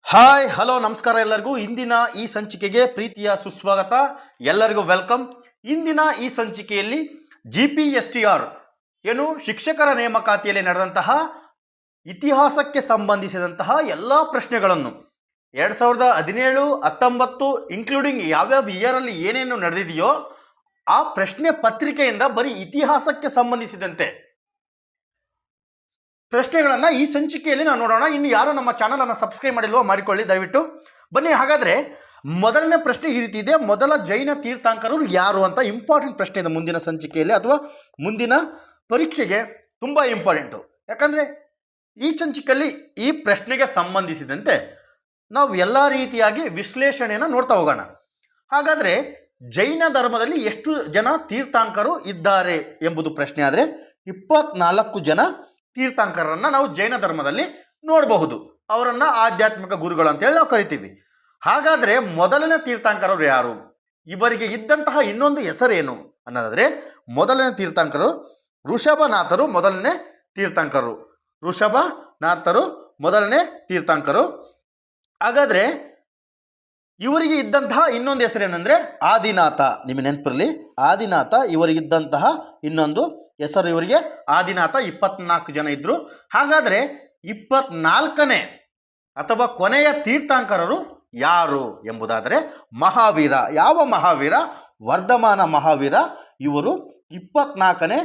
Hi hello ನಮಸ್ಕಾರ ಎಲ್ಲರಿಗೂ. ಇಂದಿನ ಈ ಸಂಚಿಕೆಗೆ ಪ್ರೀತಿಯ ಸುಸ್ವಾಗತ. ಎಲ್ಲರಿಗೂ ವೆಲ್ಕಮ್. ಇಂದಿನ ಈ ಸಂಚಿಕೆಯಲ್ಲಿ GPSTR ಏನು ಶಿಕ್ಷಕರ ನೇಮಕಾತಿಯಲ್ಲಿ ನಡೆದಂತಹ ಇತಿಹಾಸಕ್ಕೆ ಸಂಬಂಧಿಸಿದಂತಹ ಎಲ್ಲ ಪ್ರಶ್ನೆಗಳನ್ನು 2017, 19 ಇನ್ಕ್ಲೂಡಿಂಗ್ ಯಾವ್ಯಾವ ಇಯರಲ್ಲಿ ಏನೇನು ನಡೆದಿದೆಯೋ ಆ ಪ್ರಶ್ನೆ ಪತ್ರಿಕೆಯಿಂದ ಬರೀ ಇತಿಹಾಸಕ್ಕೆ ಸಂಬಂಧಿಸಿದಂತೆ ಪ್ರಶ್ನೆಗಳನ್ನು ಈ ಸಂಚಿಕೆಯಲ್ಲಿ ನಾವು ನೋಡೋಣ. ಇನ್ನು ಯಾರು ನಮ್ಮ ಚಾನಲನ್ನು ಸಬ್ಸ್ಕ್ರೈಬ್ ಮಾಡಿಲ್ವೋ ಮಾಡಿಕೊಳ್ಳಿ ದಯವಿಟ್ಟು. ಬನ್ನಿ, ಹಾಗಾದರೆ ಮೊದಲನೇ ಪ್ರಶ್ನೆ ಈ ರೀತಿ ಇದೆ: ಮೊದಲ ಜೈನ ತೀರ್ಥಂಕರರು ಯಾರು ಅಂತ ಇಂಪಾರ್ಟೆಂಟ್ ಪ್ರಶ್ನೆ ಇದೆ ಮುಂದಿನ ಸಂಚಿಕೆಯಲ್ಲಿ ಅಥವಾ ಮುಂದಿನ ಪರೀಕ್ಷೆಗೆ ತುಂಬ ಇಂಪಾರ್ಟೆಂಟು. ಯಾಕಂದರೆ ಈ ಸಂಚಿಕೆಯಲ್ಲಿ ಈ ಪ್ರಶ್ನೆಗೆ ಸಂಬಂಧಿಸಿದಂತೆ ನಾವು ಎಲ್ಲ ರೀತಿಯಾಗಿ ವಿಶ್ಲೇಷಣೆಯನ್ನು ನೋಡ್ತಾ ಹೋಗೋಣ. ಹಾಗಾದರೆ ಜೈನ ಧರ್ಮದಲ್ಲಿ ಎಷ್ಟು ಜನ ತೀರ್ಥಂಕರು ಇದ್ದಾರೆ ಎಂಬುದು ಪ್ರಶ್ನೆ ಆದರೆ 24 ಜನ ತೀರ್ಥಂಕರನ್ನು ನಾವು ಜೈನ ಧರ್ಮದಲ್ಲಿ ನೋಡಬಹುದು. ಅವರನ್ನು ಆಧ್ಯಾತ್ಮಿಕ ಗುರುಗಳು ಅಂತೇಳಿ ನಾವು ಕರಿತೀವಿ. ಹಾಗಾದರೆ ಮೊದಲನೇ ತೀರ್ಥಂಕರರು ಯಾರು, ಇವರಿಗೆ ಇದ್ದಂತಹ ಇನ್ನೊಂದು ಹೆಸರೇನು ಅನ್ನೋದಾದರೆ, ಮೊದಲನೇ ತೀರ್ಥಂಕರು ಋಷಭನಾಥರು ಮೊದಲನೇ ತೀರ್ಥಂಕರು. ಋಷಭನಾಥರು ಮೊದಲನೇ ತೀರ್ಥಂಕರು. ಹಾಗಾದರೆ ಇವರಿಗೆ ಇದ್ದಂತಹ ಇನ್ನೊಂದು ಹೆಸರೇನೆಂದರೆ ಆದಿನಾಥ. ನಿಮಗೆ ನೆನಪಿರಲಿ, ಆದಿನಾಥ ಇವರಿಗಿದ್ದಂತಹ ಇನ್ನೊಂದು ಹೆಸರು. ಇವರಿಗೆ ಆದಿನಾಥ 24 ಜನ ಇದ್ದರು. ಹಾಗಾದರೆ 24ನೇ ಅಥವಾ ಕೊನೆಯ ತೀರ್ಥಂಕರರು ಯಾರು ಎಂಬುದಾದರೆ ಮಹಾವೀರ. ಯಾವ ಮಹಾವೀರ? ವರ್ಧಮಾನ ಮಹಾವೀರ. ಇವರು 24ನೇ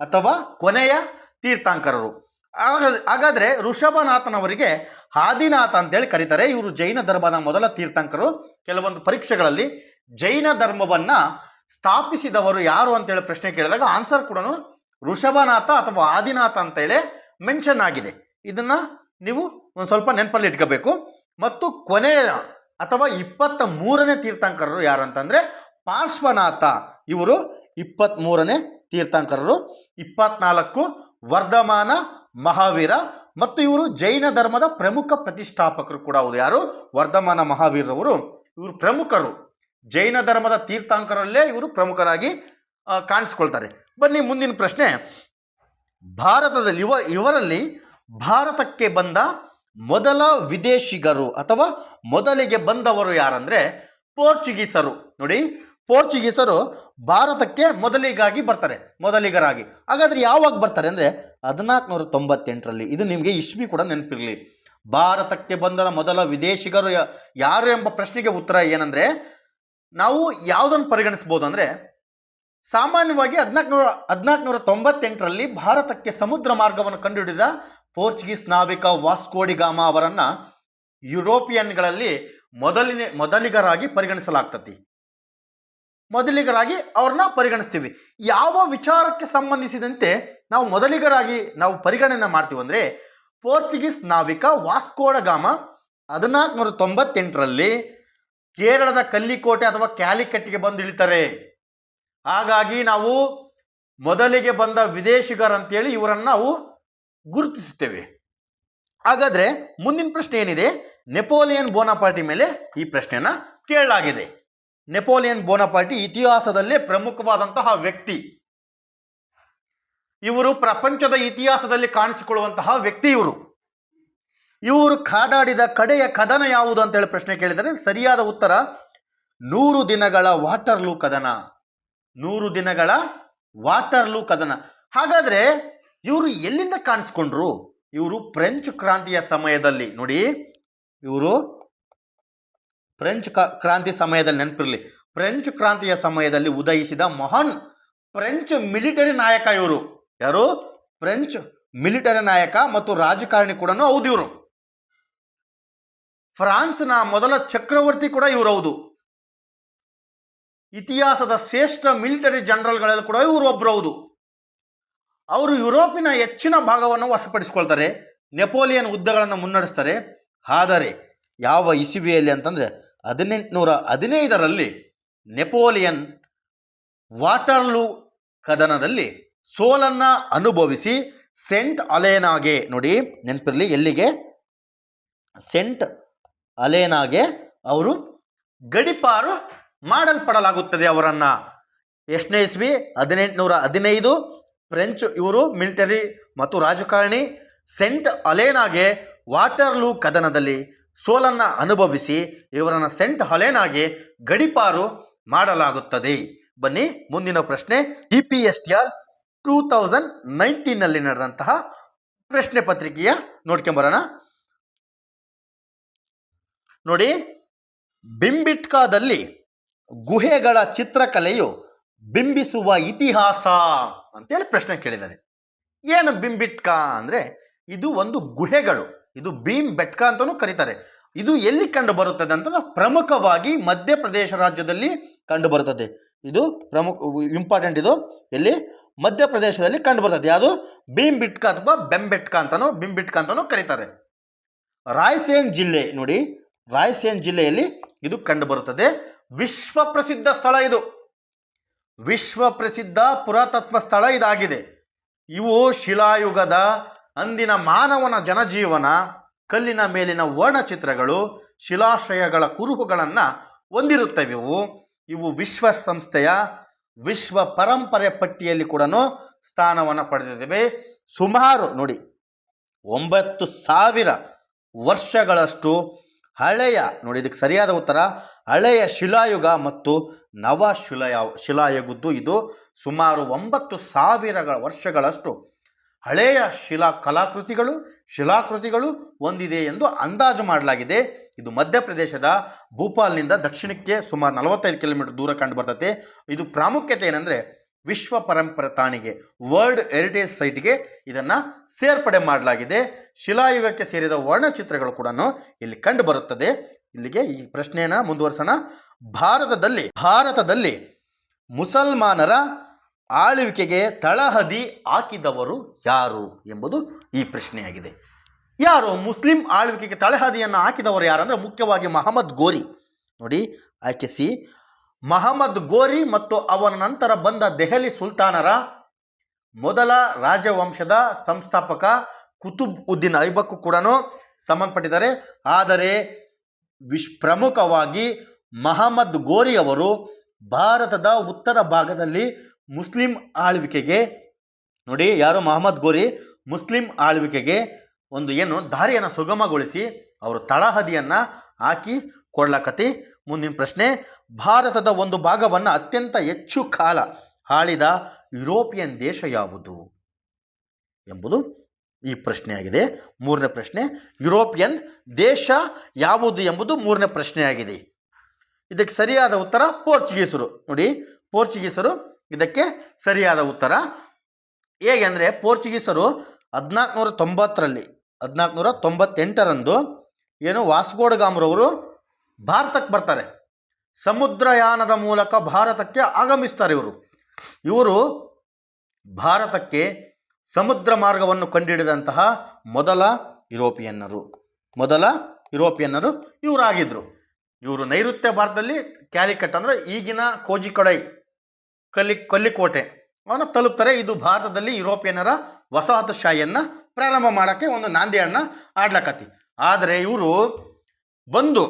ಅಥವಾ ಕೊನೆಯ ತೀರ್ಥಂಕರರು. ಹಾಗಾದರೆ ಋಷಭನಾಥನವರಿಗೆ ಆದಿನಾಥ ಅಂತೇಳಿ ಕರೀತಾರೆ. ಇವರು ಜೈನ ಧರ್ಮದ ಮೊದಲ ತೀರ್ಥಂಕರು. ಕೆಲವೊಂದು ಪರೀಕ್ಷೆಗಳಲ್ಲಿ ಜೈನ ಧರ್ಮವನ್ನು ಸ್ಥಾಪಿಸಿದವರು ಯಾರು ಅಂತೇಳಿ ಪ್ರಶ್ನೆ ಕೇಳಿದಾಗ ಆನ್ಸರ್ ಕೂಡ ಋಷಭನಾಥ ಅಥವಾ ಆದಿನಾಥ ಅಂತೇಳಿ ಮೆನ್ಷನ್ ಆಗಿದೆ. ಇದನ್ನು ನೀವು ಒಂದು ಸ್ವಲ್ಪ ನೆನಪಲ್ಲಿ ಇಟ್ಕೋಬೇಕು. ಮತ್ತು ಕೊನೆಯ ಅಥವಾ 23ನೇ ತೀರ್ಥಂಕರರು ಯಾರು ಅಂತಂದರೆ ಪಾರ್ಶ್ವನಾಥ. ಇವರು 23ನೇ ತೀರ್ಥಂಕರರು. 24 ವರ್ಧಮಾನ ಮಹಾವೀರ. ಮತ್ತು ಇವರು ಜೈನ ಧರ್ಮದ ಪ್ರಮುಖ ಪ್ರತಿಷ್ಠಾಪಕರು ಕೂಡ ಹೌದು. ಯಾರು? ವರ್ಧಮಾನ ಮಹಾವೀರವರು. ಇವರು ಪ್ರಮುಖರು. ಜೈನ ಧರ್ಮದ ತೀರ್ಥಂಕರಲ್ಲೇ ಇವರು ಪ್ರಮುಖರಾಗಿ ಕಾಣಿಸ್ಕೊಳ್ತಾರೆ. ಬನ್ನಿ, ಮುಂದಿನ ಪ್ರಶ್ನೆ. ಭಾರತದಲ್ಲಿ ಇವರಲ್ಲಿ ಭಾರತಕ್ಕೆ ಬಂದ ಮೊದಲ ವಿದೇಶಿಗರು ಅಥವಾ ಮೊದಲಿಗೆ ಬಂದವರು ಯಾರಂದರೆ ಪೋರ್ಚುಗೀಸರು. ನೋಡಿ, ಪೋರ್ಚುಗೀಸರು ಭಾರತಕ್ಕೆ ಮೊದಲಿಗರಾಗಿ. ಹಾಗಾದರೆ ಯಾವಾಗ ಬರ್ತಾರೆ ಅಂದರೆ 1498ರಲ್ಲಿ. ಇದು ನಿಮಗೆ ಇಸ್ವಿ ಕೂಡ ನೆನಪಿರಲಿ. ಭಾರತಕ್ಕೆ ಬಂದ ಮೊದಲ ವಿದೇಶಿಗರು ಯಾರು ಎಂಬ ಪ್ರಶ್ನೆಗೆ ಉತ್ತರ ಏನಂದರೆ, ನಾವು ಯಾವುದನ್ನು ಪರಿಗಣಿಸ್ಬೋದು ಅಂದರೆ, ಸಾಮಾನ್ಯವಾಗಿ 1498ರಲ್ಲಿ ಭಾರತಕ್ಕೆ ಸಮುದ್ರ ಮಾರ್ಗವನ್ನು ಕಂಡುಹಿಡಿದ ಪೋರ್ಚುಗೀಸ್ ನಾವಿಕ ವಾಸ್ಕೋ ಡಿ ಗಾಮಾ ಅವರನ್ನು ಯುರೋಪಿಯನ್ಗಳಲ್ಲಿ ಮೊದಲಿಗರಾಗಿ ಪರಿಗಣಿಸಲಾಗ್ತತಿ. ಮೊದಲಿಗರಾಗಿ ಅವ್ರನ್ನ ಪರಿಗಣಿಸ್ತೀವಿ. ಯಾವ ವಿಚಾರಕ್ಕೆ ಸಂಬಂಧಿಸಿದಂತೆ ನಾವು ಮೊದಲಿಗರಾಗಿ ನಾವು ಪರಿಗಣನೆ ಮಾಡ್ತೀವಿ ಅಂದರೆ, ಪೋರ್ಚುಗೀಸ್ ನಾವಿಕ ವಾಸ್ಕೋ ಡ ಗಾಮಾ 1498ರಲ್ಲಿ ಕೇರಳದ ಕಲ್ಲಿಕೋಟೆ ಅಥವಾ ಕ್ಯಾಲಿಕಟ್ಟಿಗೆ ಬಂದು ಇಳಿತಾರೆ. ಹಾಗಾಗಿ ನಾವು ಮೊದಲಿಗೆ ಬಂದ ವಿದೇಶಿಗರಂತೇಳಿ ಇವರನ್ನು ನಾವು ಗುರುತಿಸುತ್ತೇವೆ. ಹಾಗಾದರೆ ಮುಂದಿನ ಪ್ರಶ್ನೆ ಏನಿದೆ, ನೆಪೋಲಿಯನ್ ಬೋನಾಪಾರ್ಟಿ ಮೇಲೆ ಈ ಪ್ರಶ್ನೆಯನ್ನು ಕೇಳಲಾಗಿದೆ. ನೆಪೋಲಿಯನ್ ಬೋನಾಪಾರ್ಟಿ ಇತಿಹಾಸದಲ್ಲೇ ಪ್ರಮುಖವಾದಂತಹ ವ್ಯಕ್ತಿ. ಇವರು ಪ್ರಪಂಚದ ಇತಿಹಾಸದಲ್ಲಿ ಕಾಣಿಸಿಕೊಳ್ಳುವಂತಹ ವ್ಯಕ್ತಿ. ಇವರು ಕಾದಾಡಿದ ಕಡೆಯ ಕದನ ಯಾವುದು ಅಂತೇಳಿ ಪ್ರಶ್ನೆ ಕೇಳಿದರೆ ಸರಿಯಾದ ಉತ್ತರ 100 ದಿನಗಳ ವಾಟರ್ಲೂ ಕದನ. 100 ದಿನಗಳ ವಾಟರ್ಲೂ ಕದನ. ಹಾಗಾದರೆ ಇವರು ಎಲ್ಲಿಂದ ಕಾಣಿಸ್ಕೊಂಡ್ರು? ಇವರು ಫ್ರೆಂಚ್ ಕ್ರಾಂತಿಯ ಸಮಯದಲ್ಲಿ. ನೋಡಿ, ಇವರು ಫ್ರೆಂಚ್ ಕ್ರಾಂತಿ ಸಮಯದಲ್ಲಿ, ನೆನಪಿರಲಿ, ಫ್ರೆಂಚ್ ಕ್ರಾಂತಿಯ ಸಮಯದಲ್ಲಿ ಉದಯಿಸಿದ ಮಹಾನ್ ಫ್ರೆಂಚ್ ಮಿಲಿಟರಿ ನಾಯಕ ಇವರು. ಯಾರು? ಫ್ರೆಂಚ್ ಮಿಲಿಟರಿ ನಾಯಕ ಮತ್ತು ರಾಜಕಾರಣಿ ಕೂಡ ಹೌದು. ಇವರು ಫ್ರಾನ್ಸ್ನ ಮೊದಲ ಚಕ್ರವರ್ತಿ ಕೂಡ ಇವರು ಹೌದು. ಇತಿಹಾಸದ ಶ್ರೇಷ್ಠ ಮಿಲಿಟರಿ ಜನರಲ್ಗಳಲ್ಲಿ ಕೂಡ ಇವರು ಒಬ್ಬರು ಹೌದು. ಅವರು ಯುರೋಪಿನ ಹೆಚ್ಚಿನ ಭಾಗವನ್ನು ವಶಪಡಿಸಿಕೊಳ್ತಾರೆ. ನೆಪೋಲಿಯನ್ ಯುದ್ಧಗಳನ್ನು ಮುನ್ನಡೆಸ್ತಾರೆ. ಆದರೆ ಯಾವ ಇಸವಿಯಲ್ಲಿ ಅಂತಂದರೆ 1815ರಲ್ಲಿ ನೆಪೋಲಿಯನ್ ವಾಟರ್ಲೂ ಕದನದಲ್ಲಿ ಸೋಲನ್ನು ಅನುಭವಿಸಿ ಸೆಂಟ್ ಅಲೆನಾಗೆ, ನೋಡಿ ನೆನಪಿರಲಿ, ಎಲ್ಲಿಗೆ? ಸೆಂಟ್ ಅಲೆನಾಗೆ ಅವರು ಗಡಿಪಾರು ಮಾಡಲ್ಪಡಲಾಗುತ್ತದೆ ಅವರನ್ನು. ಎಷ್ಟನೇ ಇಸ್ವಿ? 1815. ಫ್ರೆಂಚ್ ಇವರು ಮಿಲಿಟರಿ ಮತ್ತು ರಾಜಕಾರಣಿ. ಸೆಂಟ್ ಅಲೆನಾಗೆ ವಾಟರ್ಲೂ ಕದನದಲ್ಲಿ ಸೋಲನ್ನು ಅನುಭವಿಸಿ ಇವರನ್ನು ಸೆಂಟ್ ಹಲೇನಾಗಿ ಗಡೀಪಾರು ಮಾಡಲಾಗುತ್ತದೆ. ಬನ್ನಿ ಮುಂದಿನ ಪ್ರಶ್ನೆ. GPSTR 2019 ನಡೆದಂತಹ ಪ್ರಶ್ನೆ ಪತ್ರಿಕೆಯ ನೋಡ್ಕೊಂಬರೋಣ. ನೋಡಿ, ಬಿಂಬಿಟ್ಕಾದಲ್ಲಿ ಗುಹೆಗಳ ಚಿತ್ರಕಲೆಯು ಬಿಂಬಿಸುವ ಇತಿಹಾಸ ಅಂತೇಳಿ ಪ್ರಶ್ನೆ ಕೇಳಿದ್ದಾರೆ. ಏನು ಬಿಂಬಿಟ್ಕಾ ಅಂದರೆ ಇದು ಒಂದು ಗುಹೆಗಳು, ಇದು ಭೀಮ್ ಬೆಟ್ಕ ಅಂತಲೂ ಕರೀತಾರೆ. ಇದು ಎಲ್ಲಿ ಕಂಡು ಬರುತ್ತದೆ ಅಂತ ಪ್ರಮುಖವಾಗಿ ಮಧ್ಯಪ್ರದೇಶ ರಾಜ್ಯದಲ್ಲಿ ಕಂಡು ಬರುತ್ತದೆ. ಇದು ಪ್ರಮುಖ ಇಂಪಾರ್ಟೆಂಟ್. ಇದು ಎಲ್ಲಿ? ಮಧ್ಯಪ್ರದೇಶದಲ್ಲಿ ಕಂಡು ಬರ್ತದೆ. ಯಾವುದು? ಭೀಮ್ಬಿಟ್ಕ ಅಥವಾ ಬೆಂಬೆಟ್ಕ ಅಂತನೂ ಕರೀತಾರೆ. ರಾಯ್ಸೇನ್ ಜಿಲ್ಲೆ, ನೋಡಿ ರಾಯ್ಸೇನ್ ಜಿಲ್ಲೆಯಲ್ಲಿ ಇದು ಕಂಡು ಬರುತ್ತದೆ. ವಿಶ್ವ ಪ್ರಸಿದ್ಧ ಸ್ಥಳ ಇದು, ವಿಶ್ವ ಪ್ರಸಿದ್ಧ ಪುರಾತತ್ವ ಸ್ಥಳ ಇದಾಗಿದೆ. ಇವು ಶಿಲಾಯುಗದ ಅಂದಿನ ಮಾನವನ ಜನಜೀವನ, ಕಲ್ಲಿನ ಮೇಲಿನ ವರ್ಣಚಿತ್ರಗಳು, ಶಿಲಾಶ್ರಯಗಳ ಕುರುಹುಗಳನ್ನು ಹೊಂದಿರುತ್ತವೆ. ಇವು ವಿಶ್ವಸಂಸ್ಥೆಯ ವಿಶ್ವ ಪರಂಪರೆ ಪಟ್ಟಿಯಲ್ಲಿ ಕೂಡ ಸ್ಥಾನವನ್ನು ಪಡೆದಿವೆ. ಸುಮಾರು ನೋಡಿ 9,000 ವರ್ಷಗಳಷ್ಟು ಹಳೆಯ, ನೋಡಿ ಇದಕ್ಕೆ ಸರಿಯಾದ ಉತ್ತರ ಹಳೆಯ ಶಿಲಾಯುಗ ಮತ್ತು ನವ ಶಿಲಾಯುಗದ್ದು. ಇದು ಸುಮಾರು 9,000 ವರ್ಷಗಳಷ್ಟು ಹಳೆಯ ಶಿಲಾಕೃತಿಗಳು ಹೊಂದಿದೆ ಎಂದು ಅಂದಾಜು ಮಾಡಲಾಗಿದೆ. ಇದು ಮಧ್ಯಪ್ರದೇಶದ ಭೂಪಾಲ್ನಿಂದ ದಕ್ಷಿಣಕ್ಕೆ ಸುಮಾರು 45 ಕಿಲೋಮೀಟರ್ ದೂರ ಕಂಡು ಬರ್ತದೆ. ಇದು ಪ್ರಾಮುಖ್ಯತೆ ಏನಂದರೆ ವಿಶ್ವ ಪರಂಪರೆ ತಾಣಿಗೆ, ವರ್ಲ್ಡ್ ಹೆರಿಟೇಜ್ ಸೈಟ್ಗೆ ಇದನ್ನು ಸೇರ್ಪಡೆ ಮಾಡಲಾಗಿದೆ. ಶಿಲಾಯುಗಕ್ಕೆ ಸೇರಿದ ವರ್ಣಚಿತ್ರಗಳು ಕೂಡ ಇಲ್ಲಿ ಕಂಡು ಬರುತ್ತದೆ. ಇಲ್ಲಿಗೆ ಈ ಪ್ರಶ್ನೆಯನ್ನು ಮುಂದುವರಿಸೋಣ. ಭಾರತದಲ್ಲಿ ಮುಸಲ್ಮಾನರ ಆಳ್ವಿಕೆಗೆ ತಳಹದಿ ಹಾಕಿದವರು ಯಾರು ಎಂಬುದು ಈ ಪ್ರಶ್ನೆಯಾಗಿದೆ. ಯಾರು ಮುಸ್ಲಿಂ ಆಳ್ವಿಕೆಗೆ ತಳಹದಿಯನ್ನು ಹಾಕಿದವರು ಯಾರು ಅಂದರೆ ಮುಖ್ಯವಾಗಿ ಮಹಮ್ಮದ್ ಗೋರಿ. ನೋಡಿ ಆಯ್ಕೆ ಸಿ, ಮಹಮ್ಮದ್ ಗೋರಿ ಮತ್ತು ಅವನ ನಂತರ ಬಂದ ದೆಹಲಿ ಸುಲ್ತಾನರ ಮೊದಲ ರಾಜವಂಶದ ಸಂಸ್ಥಾಪಕ ಕುತುಬ್ ಉದ್ದೀನ್ ಐಬಕ್ಕು ಕೂಡ ಸಂಬಂಧಪಟ್ಟಿದ್ದಾರೆ. ಆದರೆ ಪ್ರಮುಖವಾಗಿ ಮಹಮ್ಮದ್ ಗೋರಿ ಅವರು ಭಾರತದ ಉತ್ತರ ಭಾಗದಲ್ಲಿ ಮುಸ್ಲಿಂ ಆಳ್ವಿಕೆಗೆ, ನೋಡಿ ಯಾರು ಮಹಮ್ಮದ್ ಗೋರಿ ಮುಸ್ಲಿಂ ಆಳ್ವಿಕೆಗೆ ಒಂದು ದಾರಿಯನ್ನು ಸುಗಮಗೊಳಿಸಿ ಅವರು ತಳಹದಿಯನ್ನು ಹಾಕಿ ಕೊಡ್ಲಕತಿ. ಮುಂದಿನ ಪ್ರಶ್ನೆ. ಭಾರತದ ಒಂದು ಭಾಗವನ್ನು ಅತ್ಯಂತ ಹೆಚ್ಚು ಕಾಲ ಆಳಿದ ಯುರೋಪಿಯನ್ ದೇಶ ಯಾವುದು ಎಂಬುದು ಈ ಪ್ರಶ್ನೆಯಾಗಿದೆ. ಮೂರನೇ ಪ್ರಶ್ನೆ. ಯುರೋಪಿಯನ್ ದೇಶ ಯಾವುದು ಎಂಬುದು ಮೂರನೇ ಪ್ರಶ್ನೆಯಾಗಿದೆ. ಇದಕ್ಕೆ ಸರಿಯಾದ ಉತ್ತರ ಪೋರ್ಚುಗೀಸರು. ನೋಡಿ ಪೋರ್ಚುಗೀಸರು ಇದಕ್ಕೆ ಸರಿಯಾದ ಉತ್ತರ. ಹೇಗೆ ಅಂದರೆ ಪೋರ್ಚುಗೀಸರು 1498ರಂದು ವಾಸ್ಕೋಡಗಾಮರವರು ಭಾರತಕ್ಕೆ ಬರ್ತಾರೆ. ಸಮುದ್ರಯಾನದ ಮೂಲಕ ಭಾರತಕ್ಕೆ ಆಗಮಿಸ್ತಾರೆ. ಇವರು ಭಾರತಕ್ಕೆ ಸಮುದ್ರ ಮಾರ್ಗವನ್ನು ಕಂಡುಹಿಡಿದಂತಹ ಮೊದಲ ಯುರೋಪಿಯನ್ನರು ಇವರಾಗಿದ್ದರು. ಇವರು ನೈಋತ್ಯ ಭಾರತದಲ್ಲಿ ಕ್ಯಾಲಿಕಟ್ ಅಂದರೆ ಈಗಿನ ಕೋಜಿಕೊಡೈ ಕೊಲ್ಲಿಕೋಟೆ ಅವನ್ನ ತಲುಪ್ತಾರೆ. ಇದು ಭಾರತದಲ್ಲಿ ಯುರೋಪಿಯನ್ನರ ವಸಾಹತುಶಾಹಿಯನ್ನು ಪ್ರಾರಂಭ ಮಾಡೋಕ್ಕೆ ಒಂದು ನಾಂದಿಯನ್ನು ಆಡ್ಲಕತ್ತಿ. ಆದರೆ ಇವರು ಬಂದು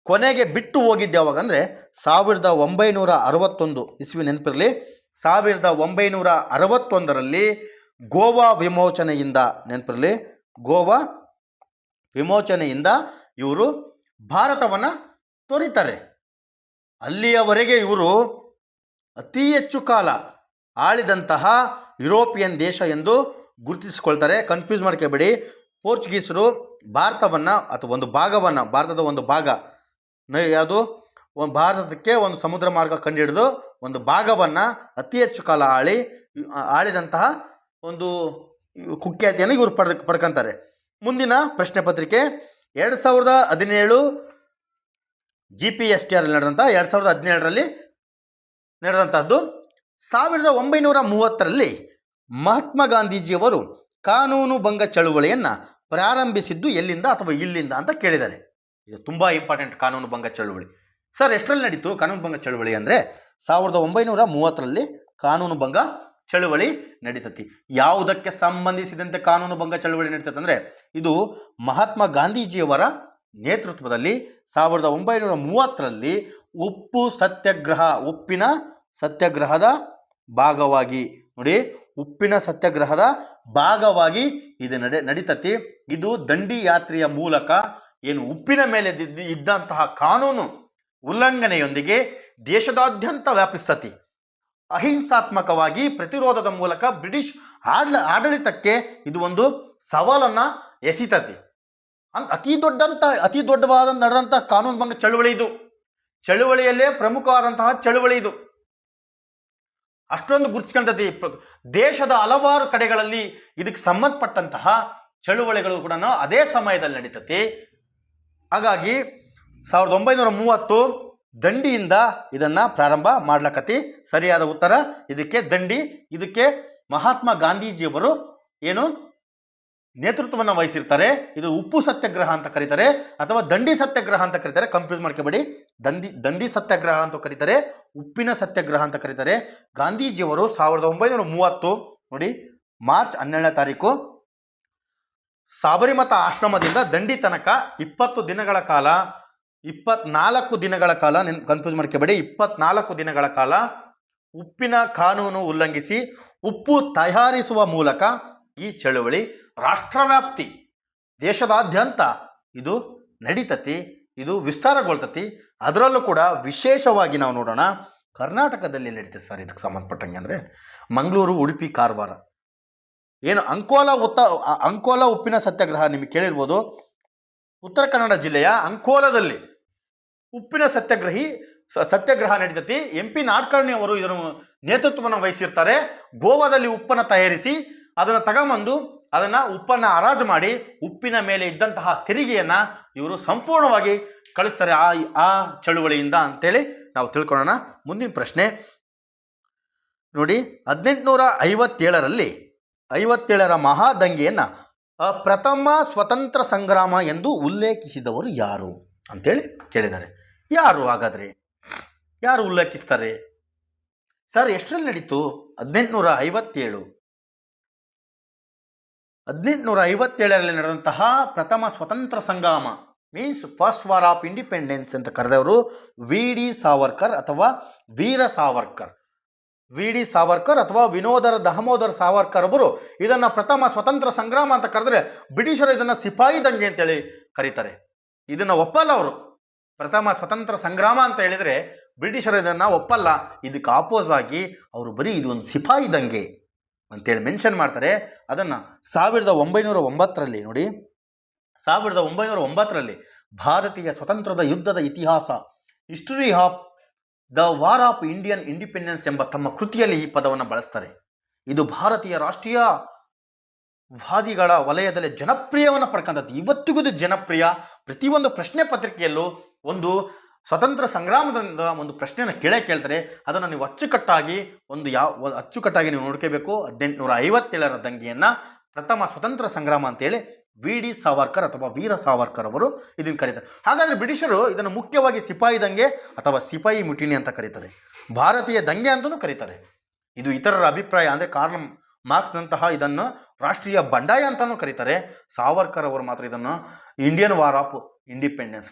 ಕೊನೆಗೆ ಬಿಟ್ಟು ಹೋಗಿದ್ದು ಯಾವಾಗ ಅಂದರೆ 1961 ಇಸ್ವಿ, ನೆನಪಿರಲಿ 1961ರಲ್ಲಿ ಗೋವಾ ವಿಮೋಚನೆಯಿಂದ, ನೆನಪಿರಲಿ ಗೋವಾ ವಿಮೋಚನೆಯಿಂದ ಇವರು ಭಾರತವನ್ನು ತೊರೀತಾರೆ. ಅಲ್ಲಿಯವರೆಗೆ ಇವರು ಅತಿ ಹೆಚ್ಚು ಕಾಲ ಆಳಿದಂತಹ ಯುರೋಪಿಯನ್ ದೇಶ ಎಂದು ಗುರುತಿಸಿಕೊಳ್ತಾರೆ. ಕನ್ಫ್ಯೂಸ್ ಮಾಡ್ಕೋಬೇಡಿ. ಪೋರ್ಚುಗೀಸರು ಭಾರತವನ್ನು ಅಥವಾ ಒಂದು ಭಾಗವನ್ನು, ಭಾರತದ ಒಂದು ಭಾಗ ಯಾವುದು, ಭಾರತಕ್ಕೆ ಒಂದು ಸಮುದ್ರ ಮಾರ್ಗ ಕಂಡುಹಿಡಿದು ಒಂದು ಭಾಗವನ್ನು ಅತಿ ಹೆಚ್ಚು ಕಾಲ ಆಳಿದಂತಹ ಒಂದು ಕುಖ್ಯಾತಿಯನ್ನು ಇವರು ಪಡ್ಕೊಂತಾರೆ. ಮುಂದಿನ ಪ್ರಶ್ನೆ ಪತ್ರಿಕೆ 2017 GPSTR ನಡೆದಂಥ 2017ರಲ್ಲಿ ನಡೆದಂಥದ್ದು. 1930ರಲ್ಲಿ ಮಹಾತ್ಮ ಗಾಂಧೀಜಿಯವರು ಕಾನೂನು ಭಂಗ ಚಳುವಳಿಯನ್ನು ಪ್ರಾರಂಭಿಸಿದ್ದು ಎಲ್ಲಿಂದ ಅಥವಾ ಇಲ್ಲಿಂದ ಅಂತ ಕೇಳಿದ್ದಾರೆ. ಇದು ತುಂಬ ಇಂಪಾರ್ಟೆಂಟ್. ಕಾನೂನು ಭಂಗ ಚಳುವಳಿ ಸರ್ ಎಷ್ಟರಲ್ಲಿ ನಡೀತು? ಕಾನೂನು ಭಂಗ ಚಳುವಳಿ ಅಂದರೆ 1930ರಲ್ಲಿ ಕಾನೂನು ಭಂಗ ಚಳುವಳಿ ನಡೀತತಿ. ಯಾವುದಕ್ಕೆ ಸಂಬಂಧಿಸಿದಂತೆ ಕಾನೂನು ಭಂಗ ಚಳುವಳಿ ನಡೀತದೆ ಅಂದರೆ ಇದು ಮಹಾತ್ಮ ಗಾಂಧೀಜಿಯವರ ನೇತೃತ್ವದಲ್ಲಿ 1930ರಲ್ಲಿ ಉಪ್ಪಿನ ಸತ್ಯಾಗ್ರಹದ ಭಾಗವಾಗಿ, ನೋಡಿ ಉಪ್ಪಿನ ಸತ್ಯಾಗ್ರಹದ ಭಾಗವಾಗಿ ಇದು ನಡೀತತಿ. ಇದು ದಂಡಿ ಯಾತ್ರೆಯ ಮೂಲಕ ಏನು ಉಪ್ಪಿನ ಮೇಲೆ ಇದ್ದಂತಹ ಕಾನೂನು ಉಲ್ಲಂಘನೆಯೊಂದಿಗೆ ದೇಶದಾದ್ಯಂತ ವ್ಯಾಪಿಸ್ತತಿ. ಅಹಿಂಸಾತ್ಮಕವಾಗಿ ಪ್ರತಿರೋಧದ ಮೂಲಕ ಬ್ರಿಟಿಷ್ ಆಡಳಿತಕ್ಕೆ ಇದು ಒಂದು ಸವಾಲನ್ನು ಎಸಿತತಿ. ಅತಿ ದೊಡ್ಡವಾದ ನಡೆದಂಥ ಕಾನೂನು ಭಂಗ ಚಳುವಳಿ ಇದು. ಚಳುವಳಿಯಲ್ಲೇ ಪ್ರಮುಖವಾದಂತಹ ಚಳುವಳಿ ಇದು. ಅಷ್ಟೊಂದು ಗುರುತಿಸ್ಕೊಂತತಿ. ದೇಶದ ಹಲವಾರು ಕಡೆಗಳಲ್ಲಿ ಇದಕ್ಕೆ ಸಂಬಂಧಪಟ್ಟಂತಹ ಚಳುವಳಿಗಳು ಕೂಡ ಅದೇ ಸಮಯದಲ್ಲಿ ನಡೀತತಿ. ಹಾಗಾಗಿ 1930 ದಂಡಿಯಿಂದ ಇದನ್ನು ಪ್ರಾರಂಭ ಮಾಡ್ಲಕತಿ. ಸರಿಯಾದ ಉತ್ತರ ಇದಕ್ಕೆ ದಂಡಿ. ಇದಕ್ಕೆ ಮಹಾತ್ಮ ಗಾಂಧೀಜಿಯವರು ಏನು ನೇತೃತ್ವವನ್ನು ವಹಿಸಿರ್ತಾರೆ. ಇದು ಉಪ್ಪು ಸತ್ಯಾಗ್ರಹ ಅಂತ ಕರೀತಾರೆ ಅಥವಾ ದಂಡಿ ಸತ್ಯಾಗ್ರಹ ಅಂತ ಕರೀತಾರೆ. ಕನ್ಫ್ಯೂಸ್ ಮಾಡ್ಕೋಬೇಡಿ. ದಂಡಿ ಸತ್ಯಾಗ್ರಹ ಅಂತ ಕರೀತಾರೆ, ಉಪ್ಪಿನ ಸತ್ಯಾಗ್ರಹ ಅಂತ ಕರೀತಾರೆ. ಗಾಂಧೀಜಿಯವರು 1930 ನೋಡಿ ಮಾರ್ಚ್ 12ನೇ ತಾರೀಕು ಸಾಬರಿಮತ ಆಶ್ರಮದಿಂದ ದಂಡಿ ತನಕ 24 ದಿನಗಳ ಕಾಲ ಕನ್ಫ್ಯೂಸ್ ಮಾಡ್ಕೋಬೇಡಿ, 24 ದಿನಗಳ ಕಾಲ ಉಪ್ಪಿನ ಕಾನೂನು ಉಲ್ಲಂಘಿಸಿ ಉಪ್ಪು ತಯಾರಿಸುವ ಮೂಲಕ ಈ ಚಳುವಳಿ ರಾಷ್ಟ್ರವ್ಯಾಪ್ತಿ ದೇಶದಾದ್ಯಂತ ಇದು ನಡೀತತಿ, ಇದು ವಿಸ್ತಾರಗೊಳ್ತತಿ. ಅದರಲ್ಲೂ ಕೂಡ ವಿಶೇಷವಾಗಿ ನಾವು ನೋಡೋಣ ಕರ್ನಾಟಕದಲ್ಲಿ ನಡೀತದೆ ಸರ್. ಇದಕ್ಕೆ ಸಂಬಂಧಪಟ್ಟಂಗೆ ಅಂದರೆ ಮಂಗಳೂರು, ಉಡುಪಿ, ಕಾರವಾರ ಏನು ಅಂಕೋಲ ಉಪ್ಪಿನ ಸತ್ಯಾಗ್ರಹ ನಿಮಗೆ ಕೇಳಿರ್ಬೋದು. ಉತ್ತರ ಕನ್ನಡ ಜಿಲ್ಲೆಯ ಅಂಕೋಲದಲ್ಲಿ ಉಪ್ಪಿನ ಸತ್ಯಾಗ್ರಹ ನಡೀತತಿ. MP ನಾಡ್ಕರ್ಣಿ ಅವರು ಇದರ ನೇತೃತ್ವವನ್ನು ವಹಿಸಿರ್ತಾರೆ. ಗೋವಾದಲ್ಲಿ ಉಪ್ಪನ್ನು ತಯಾರಿಸಿ ಅದನ್ನು ತಗೊಂಬಂದು ಉಪ್ಪನ್ನು ಹರಾಜು ಮಾಡಿ ಉಪ್ಪಿನ ಮೇಲೆ ಇದ್ದಂತಹ ತೆರಿಗೆಯನ್ನು ಇವರು ಸಂಪೂರ್ಣವಾಗಿ ಕಳಿಸ್ತಾರೆ ಆ ಚಳುವಳಿಯಿಂದ ಅಂತೇಳಿ ನಾವು ತಿಳ್ಕೊಳ್ಳೋಣ. ಮುಂದಿನ ಪ್ರಶ್ನೆ ನೋಡಿ, 1857ರ ಮಹಾದಂಗೆಯನ್ನು ಪ್ರಥಮ ಸ್ವತಂತ್ರ ಸಂಗ್ರಾಮ ಎಂದು ಉಲ್ಲೇಖಿಸಿದವರು ಯಾರು ಅಂತೇಳಿ ಕೇಳಿದ್ದಾರೆ. ಯಾರು ಹಾಗಾದರೆ ಯಾರು ಉಲ್ಲೇಖಿಸ್ತಾರೆ ಸರ್? ಎಷ್ಟರಲ್ಲಿ ನಡೀತು? 1857ರಲ್ಲಿ ನಡೆದಂತಹ ಪ್ರಥಮ ಸ್ವತಂತ್ರ ಸಂಗ್ರಾಮ means first war of independence ಅಂತ ಕರೆದವರು VD ಸಾವರ್ಕರ್ ಅಥವಾ ವೀರ ಸಾವರ್ಕರ್. VD ಸಾವರ್ಕರ್ ಅಥವಾ ದಾಮೋದರ ಸಾವರ್ಕರ್ ಅವರು ಇದನ್ನು ಪ್ರಥಮ ಸ್ವತಂತ್ರ ಸಂಗ್ರಾಮ ಅಂತ ಕರೆದ್ರೆ ಬ್ರಿಟಿಷರು ಇದನ್ನು ಸಿಪಾಯಿ ದಂಗೆ ಅಂತೇಳಿ ಕರೀತಾರೆ. ಇದನ್ನು ಒಪ್ಪಲ್ಲ ಅವರು. ಪ್ರಥಮ ಸ್ವತಂತ್ರ ಸಂಗ್ರಾಮ ಅಂತ ಹೇಳಿದರೆ ಬ್ರಿಟಿಷರು ಇದನ್ನು ಒಪ್ಪಲ್ಲ. ಇದಕ್ಕೆ ಆಪೋಸ್ ಆಗಿ ಅವರು ಬರೀ ಇದು ಒಂದು ಸಿಪಾಯಿ ದಂಗೆ ಅಂತೇಳಿ ಮೆನ್ಷನ್ ಮಾಡ್ತಾರೆ. ಅದನ್ನು 1909ರಲ್ಲಿ ನೋಡಿ, 1909ರಲ್ಲಿ ಭಾರತೀಯ ಸ್ವತಂತ್ರದ ಯುದ್ಧದ ಇತಿಹಾಸ history of the war of Indian independence ಎಂಬ ತಮ್ಮ ಕೃತಿಯಲ್ಲಿ ಈ ಪದವನ್ನು ಬಳಸ್ತಾರೆ. ಇದು ಭಾರತೀಯ ರಾಷ್ಟ್ರೀಯವಾದಿಗಳ ವಲಯದಲ್ಲಿ ಜನಪ್ರಿಯವನ್ನು ಪಡ್ಕೊಂಡದ್ದು. ಇವತ್ತಿಗೂ ಇದು ಜನಪ್ರಿಯ. ಪ್ರತಿಯೊಂದು ಪ್ರಶ್ನೆ ಪತ್ರಿಕೆಯಲ್ಲೂ ಒಂದು ಸ್ವತಂತ್ರ ಸಂಗ್ರಾಮದಿಂದ ಒಂದು ಪ್ರಶ್ನೆಯನ್ನು ಕೇಳ್ತಾರೆ. ಅದನ್ನು ನೀವು ಅಚ್ಚುಕಟ್ಟಾಗಿ ನೀವು ನೋಡ್ಕೋಬೇಕು. 1857ರ ದಂಗೆಯನ್ನು ಪ್ರಥಮ ಸ್ವತಂತ್ರ ಸಂಗ್ರಾಮ ಅಂತೇಳಿ VD ಸಾವರ್ಕರ್ ಅಥವಾ ವೀರ ಸಾವರ್ಕರ್ ಅವರು ಇದನ್ನು ಕರೀತಾರೆ. ಹಾಗಾದರೆ ಬ್ರಿಟಿಷರು ಇದನ್ನು ಮುಖ್ಯವಾಗಿ ಸಿಪಾಯಿ ದಂಗೆ ಅಥವಾ ಸಿಪಾಯಿ ಮುಟಿನಿ ಅಂತ ಕರೀತಾರೆ. ಭಾರತೀಯ ದಂಗೆ ಅಂತಲೂ ಕರೀತಾರೆ. ಇದು ಇತರರ ಅಭಿಪ್ರಾಯ. ಅಂದರೆ ಕಾರ್ಲ್ ಮಾರ್ಕ್ಸ್ನಂತಹ ಇದನ್ನು ರಾಷ್ಟ್ರೀಯ ಬಂಡಾಯ ಅಂತಲೂ ಕರೀತಾರೆ. ಸಾವರ್ಕರ್ ಅವರು ಮಾತ್ರ ಇದನ್ನು Indian war of independence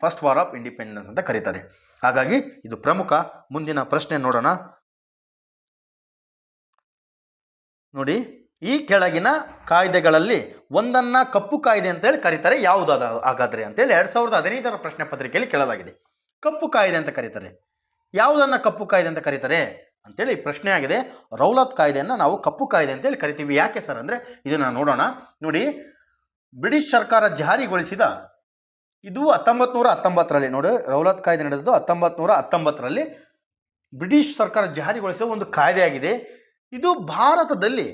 first war of independence ಅಂತ ಕರೀತಾರೆ. ಹಾಗಾಗಿ ಇದು ಪ್ರಮುಖ. ಮುಂದಿನ ಪ್ರಶ್ನೆ ನೋಡೋಣ ನೋಡಿ, ಈ ಕೆಳಗಿನ ಕಾಯ್ದೆಗಳಲ್ಲಿ ಒಂದನ್ನು ಕಪ್ಪು ಕಾಯ್ದೆ ಅಂತೇಳಿ ಕರೀತಾರೆ. ಯಾವುದಾದ ಹಾಗಾದರೆ ಅಂತೇಳಿ 2015ರ ಪ್ರಶ್ನೆ ಪತ್ರಿಕೆಯಲ್ಲಿ ಕೇಳಲಾಗಿದೆ. ಕಪ್ಪು ಕಾಯ್ದೆ ಅಂತ ಕರೀತಾರೆ. ಯಾವುದನ್ನು ಕಪ್ಪು ಕಾಯ್ದೆ ಅಂತ ಕರೀತಾರೆ ಅಂತೇಳಿ ಪ್ರಶ್ನೆ ಆಗಿದೆ. ರೌಲತ್ ಕಾಯ್ದೆಯನ್ನು ನಾವು ಕಪ್ಪು ಕಾಯ್ದೆ ಅಂತೇಳಿ ಕರಿತೀವಿ. ಯಾಕೆ ಸರ್ ಅಂದರೆ ಇದನ್ನು ನೋಡೋಣ ನೋಡಿ. ಬ್ರಿಟಿಷ್ ಸರ್ಕಾರ ಜಾರಿಗೊಳಿಸಿದ ಇದು 1919ರಲ್ಲಿ ನೋಡಿ, ರೌಲತ್ ಕಾಯ್ದೆ ನಡೆದದ್ದು 1919ರಲ್ಲಿ ಬ್ರಿಟಿಷ್ ಸರ್ಕಾರ ಜಾರಿಗೊಳಿಸಿದ ಒಂದು ಕಾಯ್ದೆಯಾಗಿದೆ. ಇದು ಭಾರತದಲ್ಲಿ